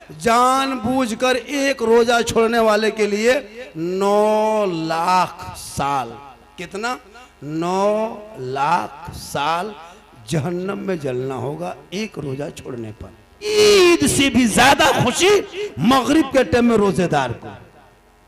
जानबूझकर एक रोजा छोड़ने वाले के लिए 9 लाख साल, कितना? 9 लाख साल जहन्नम में जलना होगा एक रोजा छोड़ने पर। ईद से भी ज्यादा खुशी मगरिब के टाइम में रोजेदार को।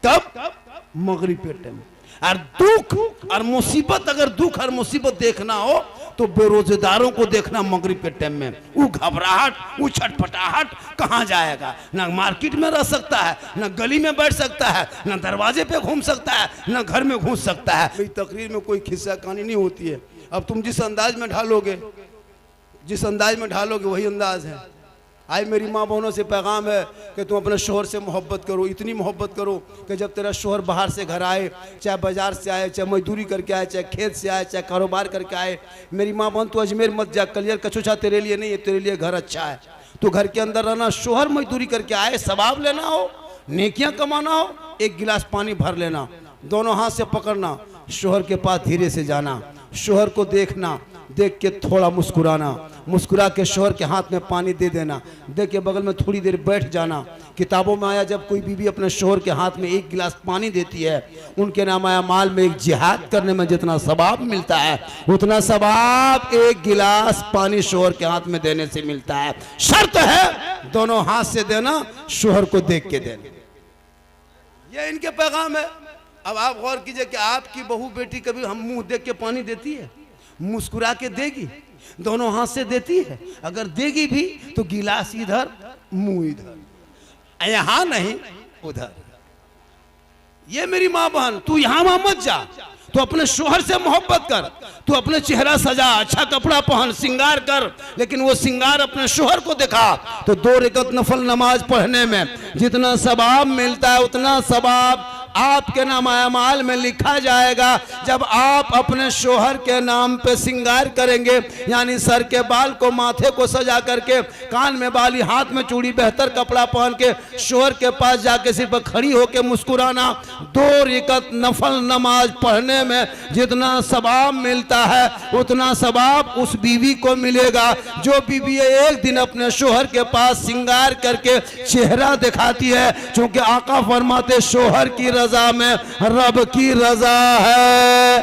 तब मगरिब के टाइम। और दुख और मुसीबत, अगर दुख और मुसीबत देखना हो तो बेरोजेदारों को देखना मगरिब के टाइम में। वो घबराहट, वो छटपटाहट कहाँ जाएगा? ना मार्केट में रह सकता है, ना गली में बैठ सकता है, ना दरवाजे पे घूम सकता है, ना घर में घुस सकता है। कोई तकरीर में कोई खिस्सा कहानी नहीं होती है। अब तुम जिस अंदाज में ढालोगे, जिस अंदाज में ढालोगे वही अंदाज है। आज मेरी माँ बहनों से पैगाम है कि तुम अपने शोहर से मोहब्बत करो, इतनी मोहब्बत करो कि जब तेरा शोहर बाहर से घर आए, चाहे बाजार से आए, चाहे मजदूरी करके आए, चाहे खेत से आए, चाहे कारोबार करके आए, मेरी माँ बहन तू अजमेर मत जा, कलियर कचूचा तेरे लिए नहीं है, तेरे लिए घर अच्छा है। तो घर के अंदर रहना, शोहर मजदूरी करके आए, सवाब लेना हो, नेकियां कमाना हो, एक गिलास पानी भर लेना, दोनों हाथ से पकड़ना, शोहर के पास धीरे से जाना, शोहर को देखना, देख के थोड़ा मुस्कुराना, मुस्कुरा के शोहर के हाथ में पानी दे देना, देख के बगल में थोड़ी देर बैठ जाना। किताबों में आया जब कोई बीवी अपने शोहर के हाथ में एक गिलास पानी देती है, उनके नाम आया माल में एक जिहाद करने में जितना सवाब मिलता है उतना सवाब एक गिलास पानी शोहर के हाथ में देने से मिलता है। शर्त है दोनों हाथ से देना, शोहर को देख के देना। ये इनके पैगाम है। अब आप गौर कीजिए कि आपकी बहू बेटी कभी हम मुंह देख के पानी देती है? मुस्कुरा के देगी? दोनों हाथ से देती है? अगर देगी भी तो गिलास इधर, मुंह इधर, यहां नहीं उधर। ये मेरी मां बहन, तू यहां वहां मत जा, तू अपने शोहर से मोहब्बत कर, तू अपने चेहरा सजा, अच्छा कपड़ा पहन, सिंगार कर, लेकिन वो सिंगार अपने शोहर को दिखा। तो 2 रकात नफल नमाज पढ़ने में जितना सवाब मिलता है उतना सवाब आपके नाम अमाल में लिखा जाएगा। जब आप अपने शोहर के नाम पे सिंगार करेंगे, यानी सर के बाल को, माथे को सजा करके, कान में बाली, हाथ में चूड़ी, बेहतर कपड़ा पहन के शोहर के पास जाके सिर्फ खड़ी होके मुस्कुराना, 2 रकात नफल नमाज पढ़ने में जितना सवाब मिलता है उतना सवाब उस बीवी को मिलेगा जो बीवी एक दिन अपने शोहर के पास सिंगार करके चेहरा दिखाती है। क्योंकि आका फरमाते शोहर की रजा में रब की रजा है।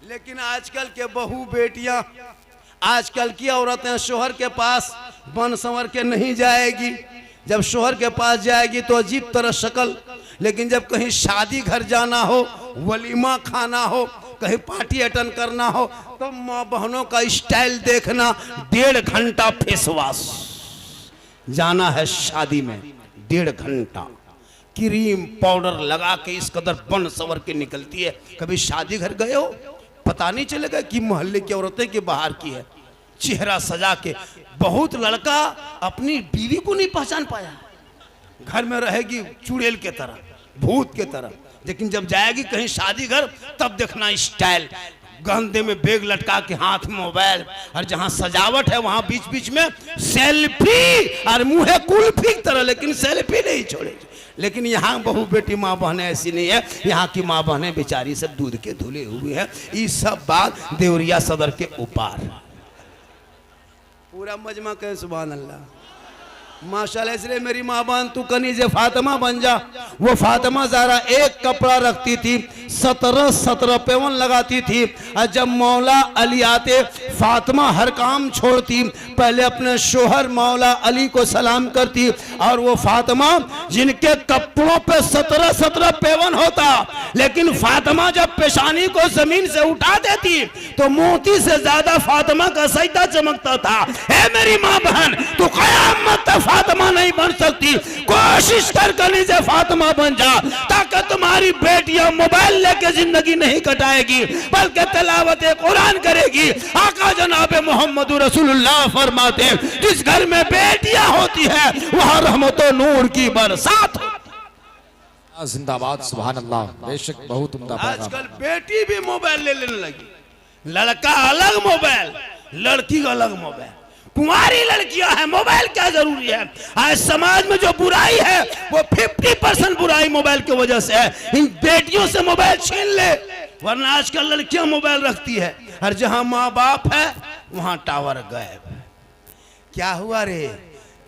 लेकिन आजकल के बहू बेटियां, आजकल की औरतें शोहर के पास बन संवर के नहीं जाएगी। जब शोहर के पास जाएगी तो अजीब तरह शक्ल, लेकिन जब कहीं शादी घर जाना हो, वलीमा खाना हो, कहीं पार्टी अटेंड करना हो, तो माँ बहनों का स्टाइल देखना। 1.5 घंटा फेस वॉश, जाना है शादी में 1.5 घंटा, क्रीम पाउडर लगा के इस कदर बन सवर के निकलती है। कभी शादी घर गए हो? पता नहीं चलेगा कि मोहल्ले की औरतें के बाहर की है, चेहरा सजा के। बहुत लड़का अपनी बीवी को नहीं पहचान पाया, घर में रहेगी चुड़ैल के तरह, भूत के तरह, लेकिन जब जाएगी कहीं शादी घर तब देखना स्टाइल, गंदे में बैग लटका के, हाथ में मोबाइल, और जहां सजावट है वहां बीच बीच में सेल्फी, और मुंह कुल्फी की तरह, लेकिन सेल्फी नहीं छोड़ेगी। लेकिन यहाँ बहू बेटी माँ बहनें ऐसी नहीं है। यहाँ की माँ बहनें बेचारी सब दूध के धुले हुए हैं। ये सब बात देवरिया सदर के ऊपर पूरा मजमा कहे सुभान अल्लाह माशाल्लाह। इसलिए मेरी माँ बहन तू कनीज़े फातिमा बन जा। वो फातिमा ज़ारा एक कपड़ा रखती थी, 17 पेवन लगाती थी। और जब मौला अली आते, फातिमा हर काम छोड़ती, पहले अपने शोहर मौला अली को सलाम करती। और वो फातिमा जिनके कपड़ों पे 17 पेवन होता, लेकिन फातिमा जब पेशानी को जमीन से उठा देती तो मोती से ज्यादा फातिमा का सजदा चमकता था। है मेरी माँ बहन, तू क़यामत तक फातिमा नहीं बन सकती। कोशिश कर कनीज़े फातिमा बन जा, ताकि तुम्हारी बेटियां मोबाइल लेके जिंदगी नहीं कटाएगी, बल्कि तिलावत कुरान करेगी। आका जनाब मोहम्मद रसूलुल्लाह फरमाते हैं, जिस घर में बेटियां होती है वहां रहमतो नूर की बरसात। जिंदाबाद, सुभान अल्लाह। बेशक बहुत उम्दा। आजकल बेटी भी मोबाइल ले लेने लगी, लड़का अलग मोबाइल, लड़की अलग मोबाइल। कुंवारी लड़कियां हैं, मोबाइल क्या जरूरी है? आज समाज में जो बुराई है वो 50% बुराई मोबाइल की वजह से है। इन बेटियों से मोबाइल छीन ले, वरना आजकल लड़कियां मोबाइल रखती है, और जहां माँ बाप है वहां टावर गायब। क्या हुआ रे?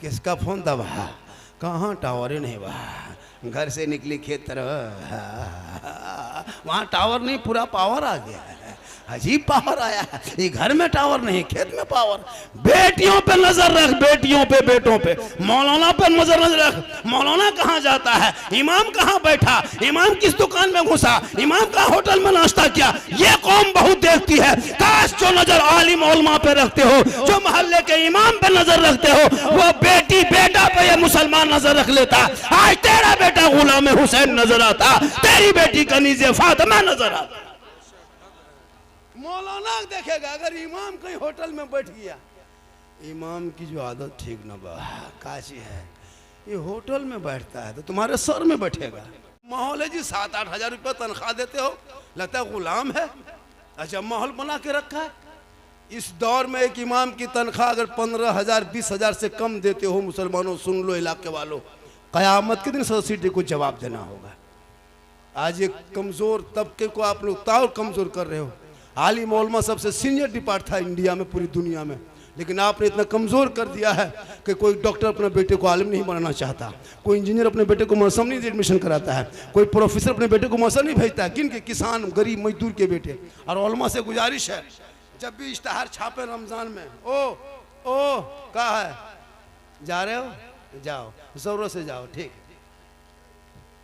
किसका फोन दबा? कहाँ टावर ही नहीं बा। घर से निकली खेत तरफ, वहाँ टावर नहीं, पूरा पावर आ गया है। अजीब पावर आया है। ये घर में टावर नहीं, खेत में पावर। बेटियों पे नजर रख, बेटियों पे, बेटों पे। मौलाना पे नजर रख, मौलाना कहाँ जाता है, इमाम कहाँ बैठा, इमाम किस दुकान में घुसा, इमाम का होटल में नाश्ता किया। ये कौम बहुत देखती है। काश जो नजर आलिम उलमा पे रखते हो, जो मोहल्ले के इमाम पे नजर रखते हो, वो बेटी बेटा पे ये मुसलमान नजर रख लेता। आज तेरा बेटा गुलाम हुसैन नजर आता, तेरी बेटी कनीज़े फातिमा नजर आता। मौलाना देखेगा अगर इमाम कहीं होटल में बैठ गया, इमाम की जो आदत ठीक न बा, काशी है, ये होटल में बैठता है तो तुम्हारे सर में बैठेगा। माहौल है जी, 7-8 हजार रुपये तनख्वाह देते हो, लगता है गुलाम है। अच्छा, माहौल बना के रखा है। इस दौर में एक इमाम की तनख्वाह अगर 15,000 20,000 से कम देते हो, मुसलमानों सुन लो, इलाके वालों, कयामत के दिन सोसाइटी को जवाब देना होगा। आज एक कमज़ोर तबके को आप लोग और कमज़ोर कर रहे हो। आलिम उलमा सबसे सीनियर डिपार्ट था इंडिया में, पूरी दुनिया में, लेकिन आपने इतना कमज़ोर कर दिया है कि कोई डॉक्टर अपने बेटे को आलिम नहीं बनाना चाहता, कोई इंजीनियर अपने बेटे को मौसम नहीं एडमिशन कराता है, कोई प्रोफेसर अपने बेटे को मौसम नहीं भेजता है। किन के? किसान, गरीब, मजदूर के बेटे। और उलमा से गुजारिश है, जब भी इश्तहार छापे रमज़ान में, ओ कहा है, जा रहे हो, जाओ, ज़रूरत से जाओ, ठीक है।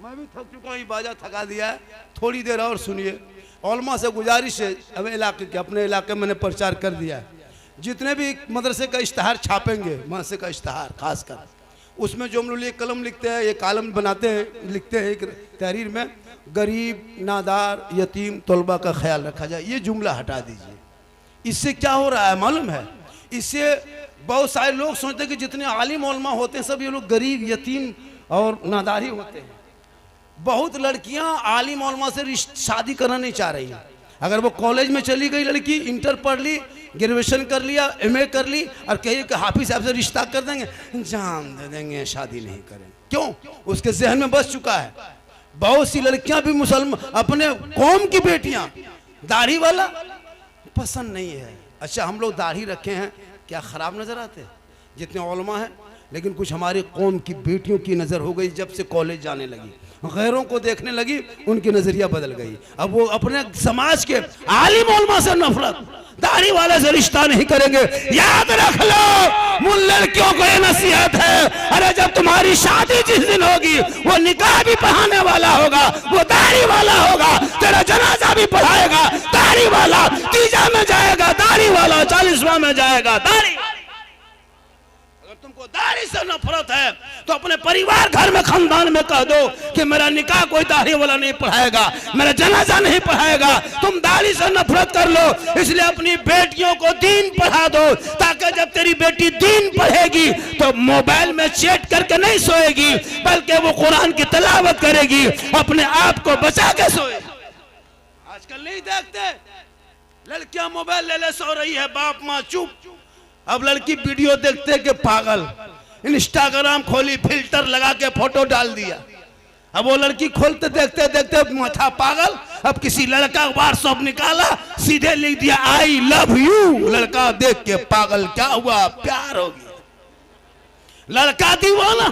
मैं भी थक चुका हूँ, बाजा थका दिया है, थोड़ी देर और सुनिए। उलमा से गुजारिश है, अब इलाके के, अपने इलाके में मैंने प्रचार कर दिया है, जितने भी मदरसे का इश्तहार छापेंगे, मदरसे का इश्तहार खासकर, उसमें जो हम लोग एक कलम लिखते हैं, एक कालम बनाते हैं, लिखते हैं एक तहरीर में, गरीब, नादार, यतीम तलबा का ख्याल रखा जाए। ये जुमला हटा दीजिए। इससे क्या हो रहा है मालूम है? इससे बहुत सारे लोग सोचते हैं कि जितने आलिम उलमा होते हैं सब ये लोग गरीब, यतीम और नादार ही होते हैं। बहुत लड़कियां आलिम उलमा से शादी करना नहीं चाह रही हैं। अगर वो कॉलेज में चली गई लड़की, इंटर पढ़ ली, ग्रेजुएशन कर लिया, MA कर ली, और कहिए कि हाफिज साहब से रिश्ता कर देंगे, जान दे देंगे, शादी नहीं करेंगे। क्यों? उसके जहन में बस चुका है। बहुत सी लड़कियां भी मुसलमान, अपने कौम की बेटियां, दाढ़ी वाला पसंद नहीं है। अच्छा, हम लोग दाढ़ी रखे हैं, क्या खराब नजर आते जितने उलमा हैं? लेकिन कुछ हमारी कौम की बेटियों की नज़र हो गई, जब से कॉलेज जाने लगी, गैरों को देखने लगी, उनकी नजरिया बदल गई। अब वो अपने समाज के आलिम उलमा से नफरत, दाढ़ी वाले से रिश्ता नहीं करेंगे। याद रख लो, उन लड़कियों को ये नसीहत है, अरे जब तुम्हारी शादी जिस दिन होगी, वो निकाह भी पढ़ाने वाला होगा, वो दाढ़ी वाला होगा, तेरा जनाजा भी पढ़ाएगा दाढ़ी वाला, तीजा में जाएगा दाढ़ी वाला, 40वां में जाएगा दाढ़ी। तुमको दाढ़ी से नफरत है तो अपने परिवार, घर में, खानदान में कह दो कि मेरा निकाह कोई दाढ़ी वाला नहीं पढ़ाएगा, मेरा जनाजा नहीं पढ़ाएगा। तुम दाढ़ी से नफरत कर लो, इसलिए अपनी बेटियों को दीन पढ़ा दो, ताकि जब तेरी बेटी दीन पढ़ेगी तो मोबाइल में चैट करके नहीं सोएगी, बल्कि वो कुरान की तिलावत करेगी, अपने आप को बचा के सोएगी। आजकल नहीं देखते, लड़कियां मोबाइल ले सो रही है, बाप माँ चुप। अब लड़की वीडियो देखते के पागल, इंस्टाग्राम खोली, फिल्टर लगा के फोटो डाल दिया। अब वो लड़की खोलते देखते देखते माथा पागल। अब किसी लड़का व्हाट्सएप निकाला, सीधे लिख दिया आई लव यू। लड़का देख के पागल, क्या हुआ? प्यार हो गया। लड़का दीवाना,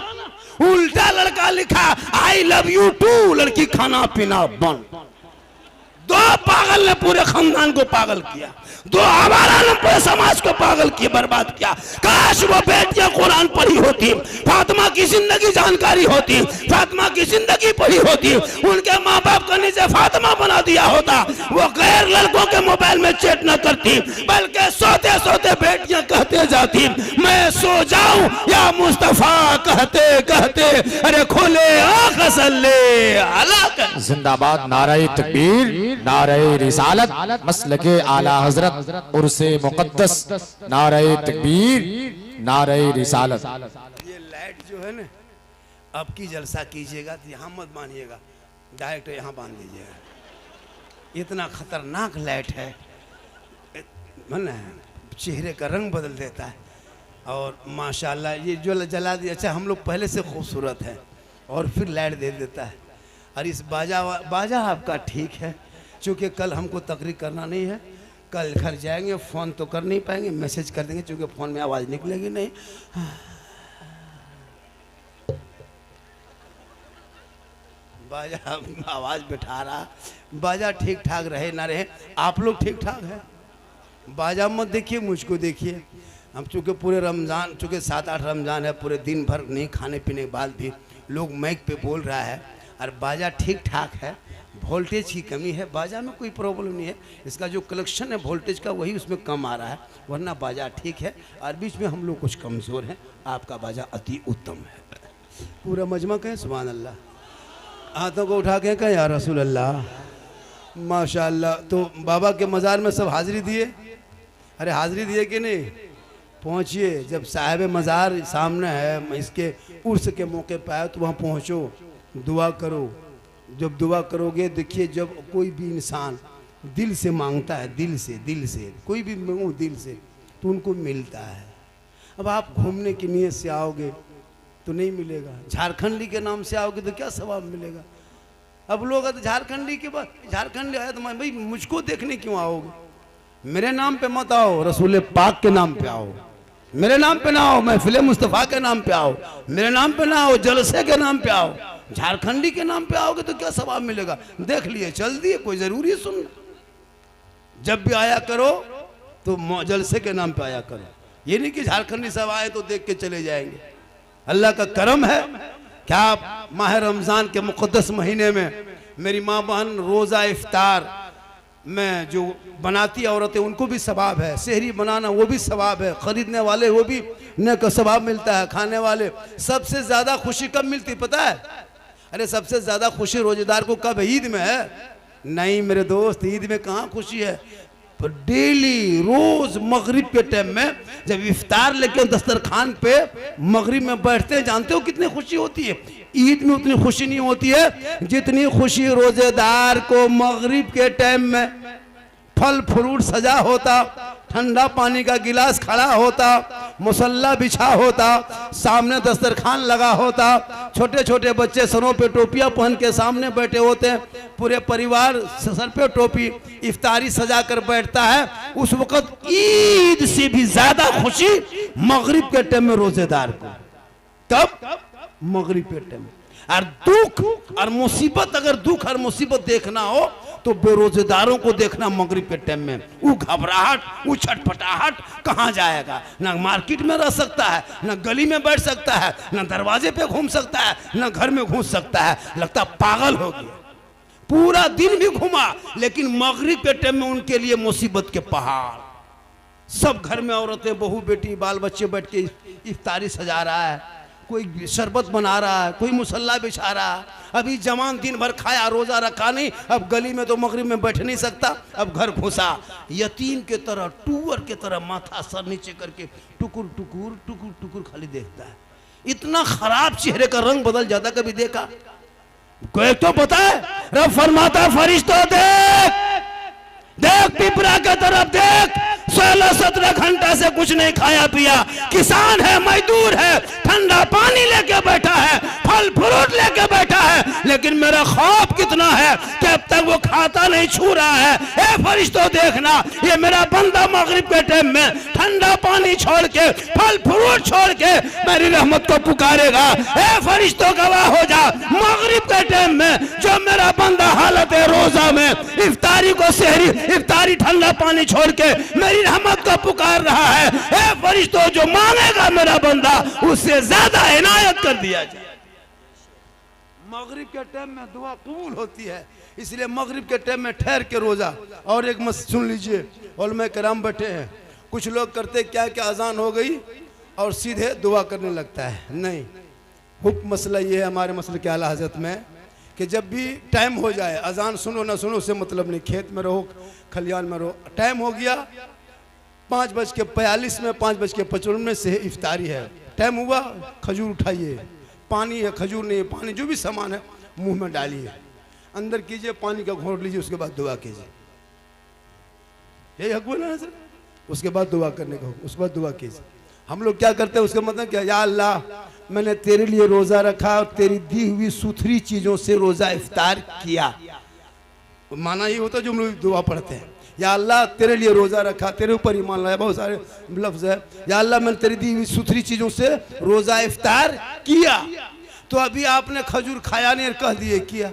उल्टा लड़का लिखा आई लव यू टू। लड़की खाना पीना बंद। दो पागल ने पूरे खानदान को पागल किया, दो आवारा ने पूरे समाज को पागल किया, बर्बाद किया। काश वो बेटियां कुरान पढ़ी होती, फातिमा की जिंदगी जानकारी होती, फातिमा की जिंदगी पढ़ी होती, उनके माँ बाप को नीचे फातिमा बना दिया होता, वो गैर लड़कों के मोबाइल में चैट न करती, बल्कि सोते सोते बेटियां कहते जाती मैं सो जाऊं या मुस्तफा कहते कहते अरे खोले आँख सल्ले अला कर। जिंदाबाद नारे तकबीर, नारे रिसालत, मसलके आला हजरत, उर्से मुकद्दस, नारे तकबीर, नारे रिसालत। ये लाइट जो है ना, अब की जलसा कीजिएगा तो यहाँ मत बांधिएगा, डायरेक्ट यहाँ बांध दीजिएगा। इतना खतरनाक लाइट है, ना चेहरे का रंग बदल देता है। और माशाल्लाह ये जो जला दिया, अच्छा हम लोग पहले से खूबसूरत हैं और फिर लाइट दे देता है। और इस बाजा आपका ठीक है, चूँकि कल हमको तकरीर करना नहीं है, कल घर जाएंगे, फ़ोन तो कर नहीं पाएंगे, मैसेज कर देंगे, चूँकि फ़ोन में आवाज़ निकलेगी नहीं। बाजा आवाज बैठा रहा, बाजा ठीक ठाक रहे ना रहे, आप लोग ठीक ठाक हैं। बाजा मत देखिए, मुझको देखिए। हम चूँकि पूरे रमज़ान, चूँकि 7-8 रमज़ान है, पूरे दिन भर नहीं खाने पीने के बाद भी लोग माइक पे बोल रहा है और बाजा ठीक ठाक है। वोल्टेज की कमी है, बाजा में कोई प्रॉब्लम नहीं है, इसका जो कलेक्शन है वोल्टेज का वही उसमें कम आ रहा है, वरना बाजा ठीक है। और बीच में हम लोग कुछ कमज़ोर हैं, आपका बाजा अति उत्तम है। पूरा मजमा कहें सुभान अल्लाह, हाथों को उठा के कहें या रसूल अल्लाह, माशाअल्लाह। तो बाबा के मज़ार में सब हाज़िरी दिए, अरे हाज़िरी दिए कि नहीं? पहुँचिए, जब साहिब मज़ार सामने है, इसके उर्स के मौके पर आए तो वहाँ पहुँचो, दुआ करो। जब दुआ करोगे, देखिए जब कोई भी इंसान दिल से मांगता है, दिल से कोई भी मांगो दिल से, तो उनको मिलता है। अब आप घूमने की नीयत से आओगे तो नहीं मिलेगा, झारखंडी के नाम से आओगे तो क्या सवाब मिलेगा? अब लोग तो झारखंडी के बाद, झारखंडी आया तो भाई मुझको देखने क्यों आओगे? मेरे नाम पे मत आओ, रसूल पाक के नाम पे आओ। मेरे नाम पे ना आओ, महफिल मुस्तफ़ा के नाम पे आओ। मेरे नाम पे ना आओ, जलसे के नाम पे आओ। झारखंडी के नाम पे आओगे तो क्या सवाब मिलेगा? देख लिए, चल दिए, कोई जरूरी है सुनना? जब भी आया करो तो जलसे के नाम पे आया करो, ये नहीं कि झारखंडी सब आए तो देख के चले जाएंगे। अल्लाह का करम है क्या आप माह रमज़ान के मुक़द्दस महीने में मेरी माँ बहन रोज़ा इफ्तार में जो बनाती औरतें उनको भी सवाब है, सेहरी बनाना वो भी सवाब है, ख़रीदने वाले वो भी न का सवाब मिलता है, खाने वाले। सबसे ज़्यादा खुशी कब मिलती पता है? अरे सबसे ज़्यादा खुशी रोज़ेदार को कब? ईद में है? नहीं मेरे दोस्त, ईद में कहाँ खुशी है? पर डेली रोज़ मगरिब के टाइम में जब इफ्तार लेके दस्तरखान पे मगरिब में बैठते हैं, जानते हो कितनी खुशी होती है? ईद में उतनी खुशी नहीं होती है जितनी खुशी रोजेदार को मगरिब के टाइम में फल फ्रूट सजा होता, ठंडा पानी का गिलास खड़ा होता, मुसल्ला बिछा होता, सामने दस्तरखान लगा होता, छोटे छोटे बच्चे सरों पे टोपियां पहन के सामने बैठे होते हैं, पूरे परिवार सर पे टोपी इफ्तारी सजा कर बैठता है। उस वक्त ईद से भी ज्यादा खुशी मगरिब के टाइम में रोजेदार को। तब मगरिब के टाइम और दुख और मुसीबत, अगर दुख और मुसीबत देखना हो तो बेरोजेदारों को देखना मगरिब के टाइम में। वो घबराहट, वो छटपटाहट कहाँ जाएगा? ना मार्केट में रह सकता है, ना गली में बैठ सकता है, ना दरवाजे पे घूम सकता है, ना घर में घुस सकता है, लगता पागल हो गया। पूरा दिन भी घुमा, लेकिन मगरिब के टाइम में उनके लिए मुसीबत के पहाड़। सब घर में औरतें, बहू बेटी, बाल बच्चे बैठ के इफ्तारी सजा रहा है, कोई शरबत बना रहा है, कोई मुसल्ला बिछा रहा है। अभी जवान दिन भर खाया, रोजा रखा नहीं, अब गली में तो मगरिब में बैठ नहीं सकता, अब घर घुसा, यतीम के तरह, टूअर के तरह माथा सर नीचे करके टुकुर टुकुर टुकुर टुकुर खाली देखता है। इतना खराब चेहरे का रंग बदल जाता, कभी देखा? कोई तो पता है? रब फरमाता फरिश्तों देख देख, पिपरा के तरफ देख, 16-17 घंटा से कुछ नहीं खाया पिया, किसान है, मजदूर है, ठंडा पानी लेके बैठा है, फल फ्रूट लेके बैठा है, लेकिन मेरा खौफ कितना है कि अब तक वो खाता नहीं, छू रहा है। ए फरिश्तों देखना, ये मेरा बंदा मगरिब के टाइम में ठंडा पानी छोड़ के, फल फ्रूट छोड़ के मेरी रहमत को पुकारेगा। ए फरिश्तों गवाह हो जा, मगरिब के टाइम में जो मेरा बंदा हालत रोजा में इफ्तारी को सेहरी इफ्तारी ठंडा पानी छोड़ के मेरी रहमत को पुकार रहा है, ए फरिश्तों जो मांगेगा मेरा बंदा उससे ज्यादा इनायत कर दिया जाए। मगरिब के टाइम में दुआ कबूल होती है, इसलिए मगरिब के टाइम में ठहर के रोजा। और एक मत सुन लीजिए, उलमा कराम बैठे हैं, कुछ लोग करते क्या कि अजान हो गई और सीधे दुआ करने लगता है। नहीं, हुक्म मसला ये है हमारे मसले के आला हजरत में कि जब भी टाइम हो जाए, अजान सुनो ना सुनो से मतलब नहीं, खेत में रहो, खलियान में रहो, टाइम हो गया 5:45 में, 5:55 में से इफ्तारी है, टाइम हुआ, खजूर उठाइए, पानी है, खजूर नहीं है, पानी जो भी सामान है मुंह में डालिए, अंदर कीजिए, पानी का घोंट लीजिए, उसके बाद दुआ कीजिए। यही हक बोला है सर। उसके बाद दुआ करने का, उसके बाद दुआ कीजिए। हम लोग क्या करते हैं, उसका मतलब क्या? या अल्लाह, मैंने तेरे लिए रोजा रखा और तेरी दी हुई सुथरी चीजों से रोजा इफ्तार किया। माना ये होता जो हम लोग दुआ पढ़ते हैं, या अल्लाह तेरे लिए रोजा रखा, तेरे ऊपर ईमान लाया, बहुत सारे लफ्ज है। या अल्लाह मैंने तेरी दी हुई सुथरी चीजों से रोजा इफ्तार किया। तो अभी आपने खजूर खाया नहीं और कह दिए किया।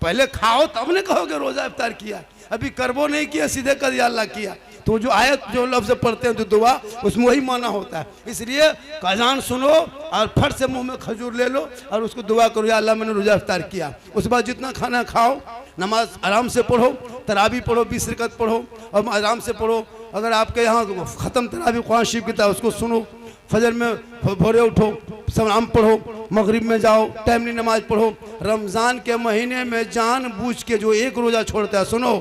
पहले खाओ तब ने कहोगे रोजा इफ्तार किया, अभी करबो नहीं किया सीधे कर दिया अल्लाह किया। तो जो आयत जो लफ्ज़ पढ़ते हैं तो दुआ उसमें वही माना होता है। इसलिए अज़ान सुनो और फट से मुंह में खजूर ले लो और उसको दुआ करो, या अल्लाह मैंने रोजा इफ्तार किया। उसके बाद जितना खाना खाओ, नमाज आराम से पढ़ो, तरावी पढ़ो, 20 रकत पढ़ो और आराम से पढ़ो। अगर आपके यहाँ ख़त्म तरावी कुरान शरीफ की था उसको सुनो, फजर में भोरे उठो, सलाम पढ़ो, मगरिब में जाओ, टाइमली नमाज पढ़ो। रमज़ान के महीने में जानबूझ के जो एक रोज़ा छोड़ता है, सुनो,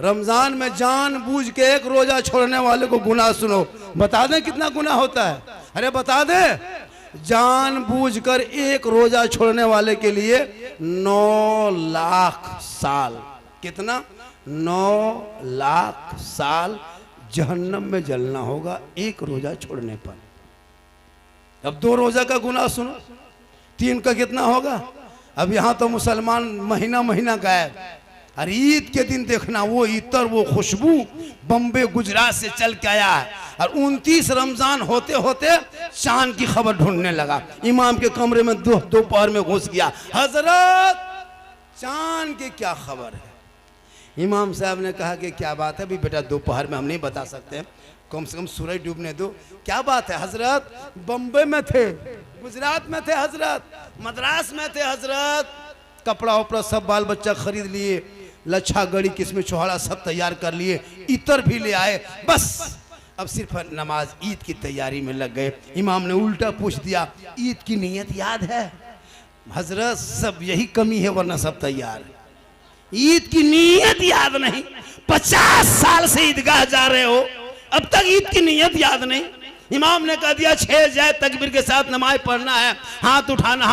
रमज़ान में जानबूझ के एक रोज़ा छोड़ने वाले को गुनाह सुनो, बता दें कितना गुनाह होता है। अरे बता दें, जानबूझकर एक रोज़ा छोड़ने वाले के लिए 9 लाख साल, कितना, 9 लाख साल जहन्नम में जलना होगा एक रोज़ा छोड़ने पर। अब 2 रोज़ा का गुनाह सुनो, 3 का कितना होगा। अब यहाँ तो मुसलमान महीना महीना गायब। अरे ईद के दिन देखना, वो इतर वो खुशबू बम्बे गुजरात से चल के आया है और 29 रमज़ान होते होते चांद की खबर ढूंढने लगा। इमाम के कमरे में दोपहर में घुस गया, हजरत चांद की क्या खबर है। इमाम साहब ने कहा कि क्या बात है। भी बेटा दोपहर में हम नहीं बता सकते, कम से कम सूरज डूबने दो। क्या बात है हजरत, बम्बई में थे, गुजरात में थे हजरत, मद्रास में थे हजरत, कपड़ा उपड़ा सब बाल बच्चा खरीद लिए, लच्छा गड़ी किस्में चौहाड़ा सब तैयार कर लिए, इतर भी ले आए, बस अब सिर्फ नमाज ईद की तैयारी में लग गए। इमाम ने उल्टा पूछ दिया, ईद की नीयत याद है? हजरत सब यही कमी है वरना सब तैयार है। ईद की नीयत याद नहीं, 50 साल से ईदगाह जा रहे हो, अब तक ईद की नीयत याद नहीं। इमाम ने कह दिया 6 जाए तकबीर के साथ नमाज पढ़ना है, हाथ उठाना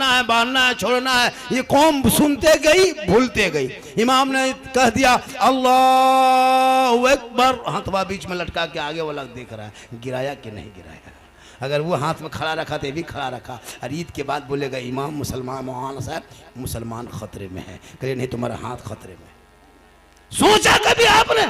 है, बांधना है, छोड़ना है। ये कौम सुनते गई, भूलते गई। इमाम ने कह दिया अल्लाहु अकबर, हाथवा बीच में लटका के आगे वाला देख रहा है गिराया कि नहीं गिराया। अगर वो हाथ में खड़ा रखा तो भी खड़ा रखा। और ईद के बाद बोलेगा इमाम मुसलमान मौलाना साहब मुसलमान खतरे में है, कहे नहीं तुम्हारा हाथ खतरे में। सोचा कभी आपने?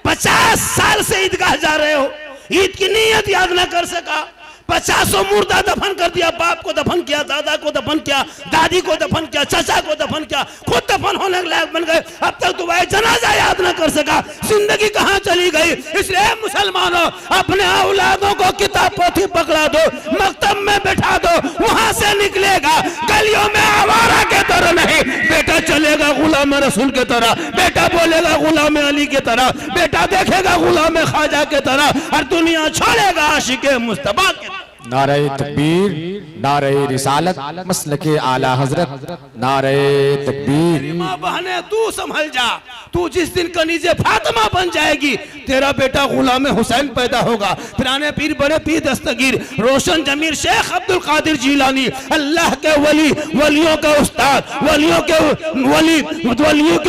50 साल से ईदगाह जा रहे हो, ईद की नीयत याद ना कर सका। 50 मुर्दा दफन कर दिया, बाप को दफन किया, दादा को दफन किया, दादी को दफन किया, चाचा को दफन किया, खुद दफन होने के लायक बन गए, अब तक तो वह जनाजा याद ना कर सका। जिंदगी कहाँ चली गई? इसलिए मुसलमानों अपने औलादों को किताब पोथी पकड़ा दो, मकतब में बैठा दो, वहां से निकलेगा गलियों में आवारा के तरह नहीं, बेटा चलेगा गुलाम रसूल के तरह, बेटा बोलेगा गुलाम अली के तरह, बेटा देखेगा गुलाम ख्वाजा के तरह, और दुनिया छोड़ेगा आशिके मुस्तफा के। नारे तकबीर, नारे रिसालत, मसलके आला हजरत, नारे तकबीर। माँ बहने तू संभल जा, तू जिस दिन कनीजे फातिमा बन जाएगी तेरा बेटा गुलाम हुसैन पैदा होगा। पुराने पीर बड़े पीर दस्तगीर रोशन जमीर शेख अब्दुल कादिर जीलानी, अल्लाह के वली, वलियों के उस्ताद, वलियों के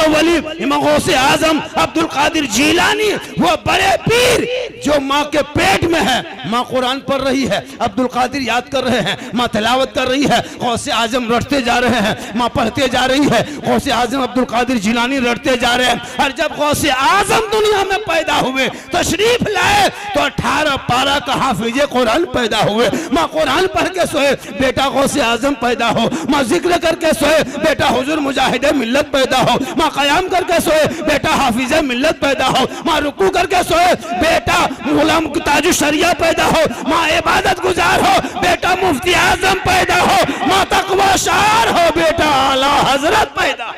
वली इमाम गौसे आजम अब्दुल कादिर जीलानी, वो बड़े पीर जो माँ के पेट में है, माँ कुरान पढ़ रही है, अब्दुल कादिर याद कर रहे हैं, माँ तिलावत कर रही है, गौसे आजम रटते जा रहे हैं, माँ पढ़ते जा रही है, गौसे आजम अब्दुल कादिर जिलानी रटते जा रहे हैं। और जब गौसे आजम दुनिया में पैदा हुए, तशरीफ लाए, तो 18 पारा का हाफिजे कुरान पैदा हुए। माँ कुरान पढ़ के सोए, बेटा गौसे आजम पैदा हो, माँ जिक्र करके सोए, बेटा हुजूर मुजाहिदे मिल्लत पैदा हो, माँ कयाम करके सोए, बेटा हाफिजे मिल्लत पैदा हो, माँ रुकू करके सोए, बेटा गुलाम ताजु शरिया पैदा हो, माँ इबादत गुजार हो, बेटा मुफ्ती आजम पैदा हो, माँ तकवा शार हो, बेटा आला हजरत पैदा।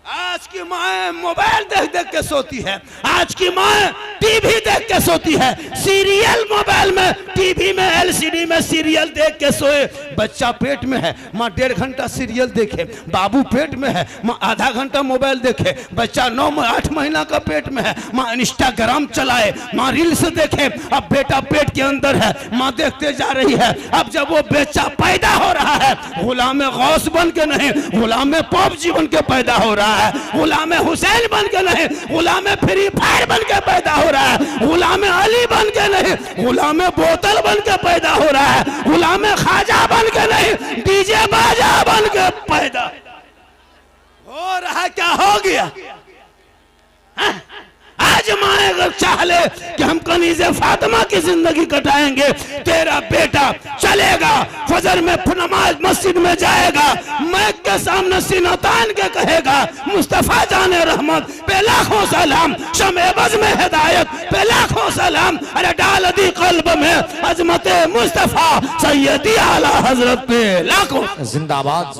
आज की माँ मोबाइल देख देख के सोती है, आज की माँ टीवी देख के सोती है, सीरियल मोबाइल में, टीवी में, एलसीडी में सीरियल देख के सोए। बच्चा पेट में है, माँ 1.5 घंटा सीरियल देखे, बाबू पेट में है, माँ आधा घंटा मोबाइल देखे, बच्चा 9-8 महीना का पेट में है, माँ इंस्टाग्राम चलाए, माँ रील्स देखे। अब बेटा पेट के अंदर है, माँ देखते जा रही है। अब जब वो बच्चा पैदा हो रहा है, गुलाम गौस बन के नहीं, गुलाम पॉप जीवन के पैदा हो रहा है, गुलाम हुसैन बन के नहीं, गुलाम फ्री फायर बन के पैदा हो रहा है, गुलाम अली बन के नहीं, गुलाम बोतल बन के पैदा हो रहा है, गुलाम ख्वाजा बन के नहीं, डीजे बाजा बन के पैदा हो रहा। क्या हो गया? आज माँ अगर चाह ले कि हम कनीज़े फातिमा की जिंदगी कटाएंगे, तेरा बेटा चलेगा फजर में नमाज मस्जिद में जाएगा, मैक के सामने सीना तान के कहेगा मुस्तफा जाने रहमत पे लाखों सलाम, शमेबज में हिदायत पे लाखों सलाम, अरे डाल दी कल्ब में अजमत मुस्तफा सैयदी आला हजरत पे लाखों जिंदाबाद।